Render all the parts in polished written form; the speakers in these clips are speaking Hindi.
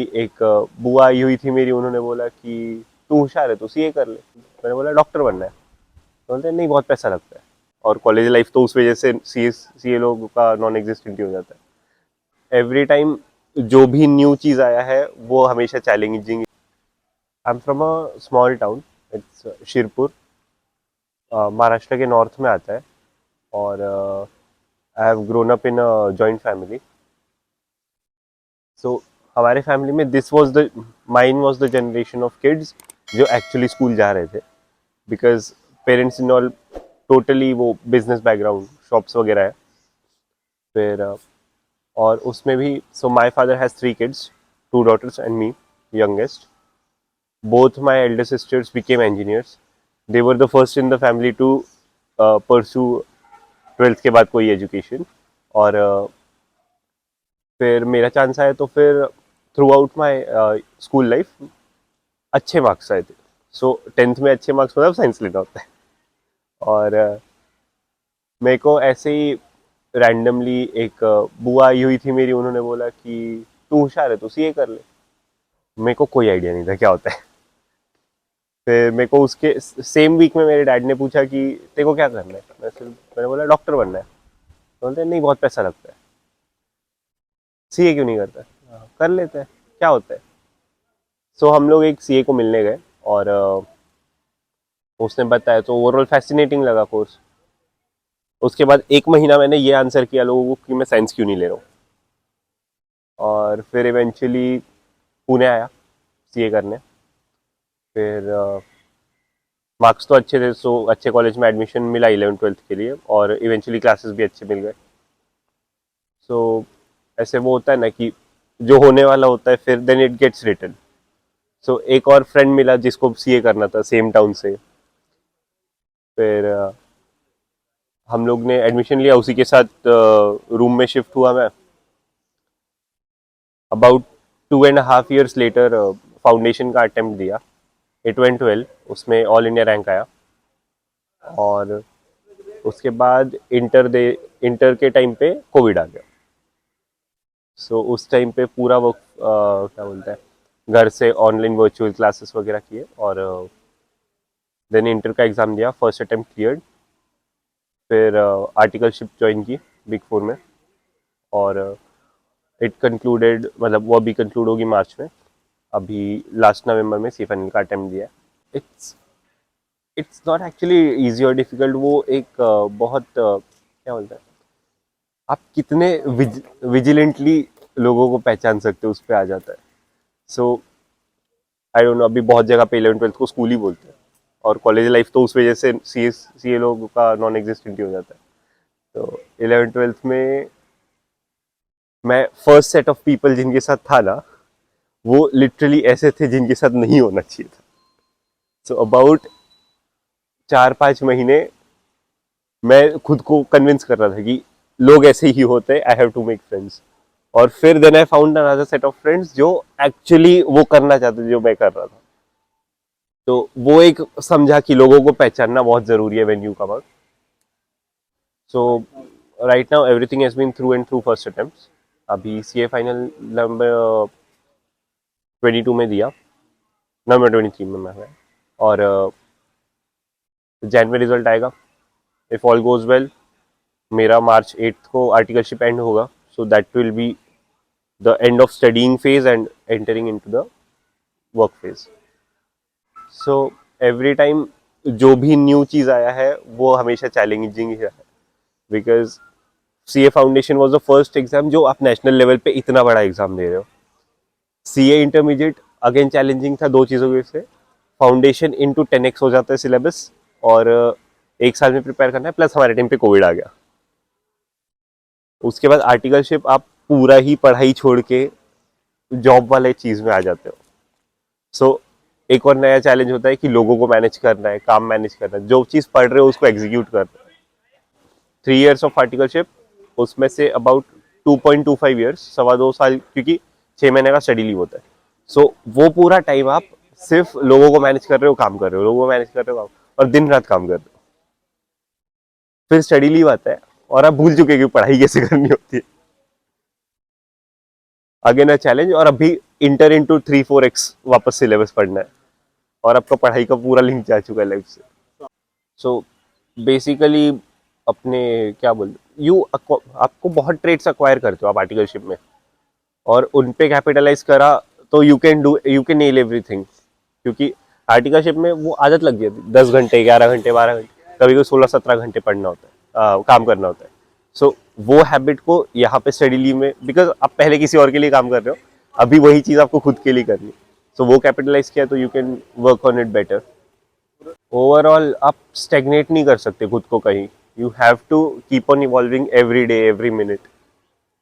एक बुआ आई हुई थी मेरी, उन्होंने बोला कि तू होशियार है तो सीए कर ले। मैंने बोला डॉक्टर बनना है। तो बोलते नहीं, बहुत पैसा लगता है। और कॉलेज लाइफ तो उस वजह से सीए लोगों का नॉन एग्जिस्टेंट ही हो जाता है। एवरी टाइम जो भी न्यू चीज़ आया है वो हमेशा challenging. I am from a small town, it's Shirpur, Maharashtra के नॉर्थ में आता है। और I have grown up in a joint family. So हमारे फैमिली में this was the mine was the generation of kids जो एक्चुअली स्कूल जा रहे थे, because parents in all totally वो बिजनेस बैकग्राउंड, शॉप्स वगैरह है। फिर और उसमें भी so my father has 3 kids, 2 daughters and me, youngest. Both my elder sisters became engineers. They were the first in the family to pursue 12th के बाद कोई एजुकेशन। और फिर मेरा चांस आया तो फिर through out my school life अच्छे मार्क्स आए थे। सो 10th में अच्छे मार्क्स मतलब साइंस लेना होता है। और मेरे को ऐसे ही रैंडमली एक बुआ आई हुई थी मेरी, उन्होंने बोला कि तू होशियार है तो सीए कर ले। मेरे को कोई आइडिया नहीं था क्या होता है। फिर मेरे को उसके सेम वीक में मेरे डैड ने पूछा कि तेरे को क्या करना है। मैंने बोला डॉक्टर बनना है। तो बोलते नहीं, बहुत पैसा लगता है, सीए क्यों नहीं करता। कर लेते हैं, क्या होता है। सो हम लोग एक सीए को मिलने गए और उसने बताया तो ओवरऑल फैसिनेटिंग लगा कोर्स। उसके बाद 1 महीना मैंने ये आंसर किया लोगों को कि मैं साइंस क्यों नहीं ले रहा हूँ। और फिर इवेंचुअली पुणे आया सीए करने। फिर मार्क्स तो अच्छे थे, सो अच्छे कॉलेज में एडमिशन मिला 11th-12th के लिए, और इवेंचुअली क्लासेस भी अच्छे मिल गए। सो ऐसे वो होता है ना कि जो होने वाला होता है फिर देन इट गेट्स रिटन। सो एक और फ्रेंड मिला जिसको सीए करना था सेम टाउन से। फिर हम लोग ने एडमिशन लिया, उसी के साथ रूम में शिफ्ट हुआ मैं। अबाउट 2.5 years लेटर फाउंडेशन का अटेम्प्ट दिया। इट वेंट वेल, उसमें ऑल इंडिया रैंक आया। और उसके बाद इंटर के टाइम पे कोविड आ गया। सो उस टाइम पे पूरा वो क्या बोलते हैं, घर से ऑनलाइन वर्चुअल क्लासेस वगैरह किए। और देन इंटर का एग्ज़ाम दिया, फर्स्ट अटेम्प्ट क्लियर्ड। फिर आर्टिकलशिप ज्वाइन की बिग फोर में। और इट कंक्लूडेड, मतलब वो अभी कंक्लूड होगी मार्च में। अभी लास्ट नवंबर में सी फाइनल का अटेम्प्ट दिया है। It's it's not actually easy और डिफिकल्ट। वो एक बहुत क्या बोलते हैं, आप कितने विजिलेंटली लोगों को पहचान सकते हो, उस पर आ जाता है। सो आई डोंट नो, अभी बहुत जगह पे 11th-12th को स्कूल ही बोलते हैं। और कॉलेज लाइफ तो उस वजह से सी ए लोगों का नॉन एग्जिस्टेंट ही हो जाता है। तो 11th-12th में मैं फर्स्ट सेट ऑफ पीपल जिनके साथ था ना, वो लिटरली ऐसे थे जिनके साथ नहीं होना चाहिए था। सो अबाउट 4-5 महीने मैं खुद को कन्विंस कर रहा था कि लोग ऐसे ही होते हैं, I have to make friends. और फिर then I found another set of friends जो एक्चुअली वो करना चाहते थे जो मैं कर रहा था। तो वो एक समझा कि लोगों को पहचानना बहुत जरूरी है when you come out. So right now everything has been through and through first attempts. अभी सीए फाइनल नंबर 22 में दिया, नवंबर 23 में मैं है। और जैन में रिजल्ट आएगा इफ ऑल गोज वेल। मेरा मार्च 8 को आर्टिकलशिप एंड होगा, so that will be the end of studying phase and entering into the work phase. So every time जो भी न्यू चीज़ आया है वो हमेशा चैलेंजिंग ही है, because CA foundation was the first exam जो आप नेशनल लेवल पे इतना बड़ा एग्जाम दे रहे हो। सीए इंटरमीडिएट अगेन चैलेंजिंग था, दो चीज़ों की वजह से। फाउंडेशन इनटू 10x हो जाता है सिलेबस, और एक साल में प्रिपेयर करना है, प्लस हमारे टाइम पे कोविड आ गया। उसके बाद आर्टिकलशिप आप पूरा ही पढ़ाई छोड़ के जॉब वाले चीज़ में आ जाते हो। सो एक और नया चैलेंज होता है कि लोगों को मैनेज करना है, काम मैनेज करना है, जो चीज़ पढ़ रहे हो उसको एग्जीक्यूट करना है। 3 years ऑफ आर्टिकलशिप, उसमें से अबाउट 2.25 years, 2.25 साल, क्योंकि 6 महीने का स्टडी लीव होता है। सो वो पूरा टाइम आप सिर्फ लोगों को मैनेज कर रहे हो, काम कर रहे हो, लोगों को मैनेज कर रहे हो, काम, और दिन रात काम कर रहे हो। फिर स्टडी लीव आता है और आप भूल चुके कि पढ़ाई कैसे करनी होती है। अगेन अ चैलेंज, और अभी इंटर इनटू 3-4x वापस सिलेबस पढ़ना है, और आपका पढ़ाई का पूरा लिंक जा चुका है लाइफ से। सो बेसिकली अपने क्या बोल, आपको बहुत ट्रेड्स अक्वायर करते हो आप आर्टिकलशिप में, और उन पे कैपिटलाइज करा तो यू कैन नेल एवरीथिंग। क्योंकि आर्टिकलशिप में वो आदत लग गई थी, 10 घंटे, 11 घंटे, 12 घंटे, कभी कभी 16-17 घंटे पढ़ना होता है, काम करना होता है। सो वो हैबिट को यहाँ पे स्टडीली में, बिकॉज आप पहले किसी और के लिए काम कर रहे हो, अभी वही चीज आपको खुद के लिए करनी, सो वो कैपिटलाइज किया तो you can work on it better. Overall आप स्टेगनेट नहीं कर सकते खुद को कहीं, you have to keep on evolving every day, every minute.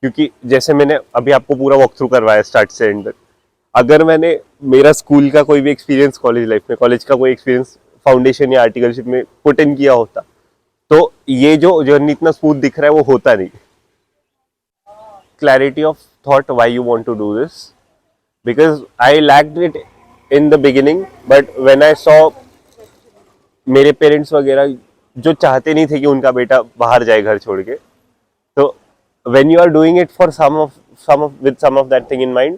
क्योंकि जैसे मैंने अभी आपको पूरा वॉक थ्रू करवाया स्टार्ट से एंड तक, अगर मैंने मेरा स्कूल का कोई भी एक्सपीरियंस कॉलेज लाइफ में, कॉलेज का कोई एक्सपीरियंस फाउंडेशन या आर्टिकलशिप में पुट इन किया होता, तो ये जो जर्नी इतना स्मूथ दिख रहा है वो होता नहीं। Clarity of thought why you want to do this, because I lacked it in the beginning, but when I saw मेरे पेरेंट्स वगैरह जो चाहते नहीं थे कि उनका बेटा बाहर जाए घर छोड़ के, तो when you are doing it for some of that thing in mind,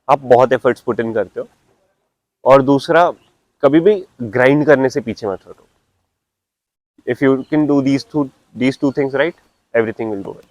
आप बहुत एफर्ट्स पुट इन करते हो। और दूसरा, कभी भी ग्राइंड करने से पीछे मत हटो। If you can do these two things right, everything will go well.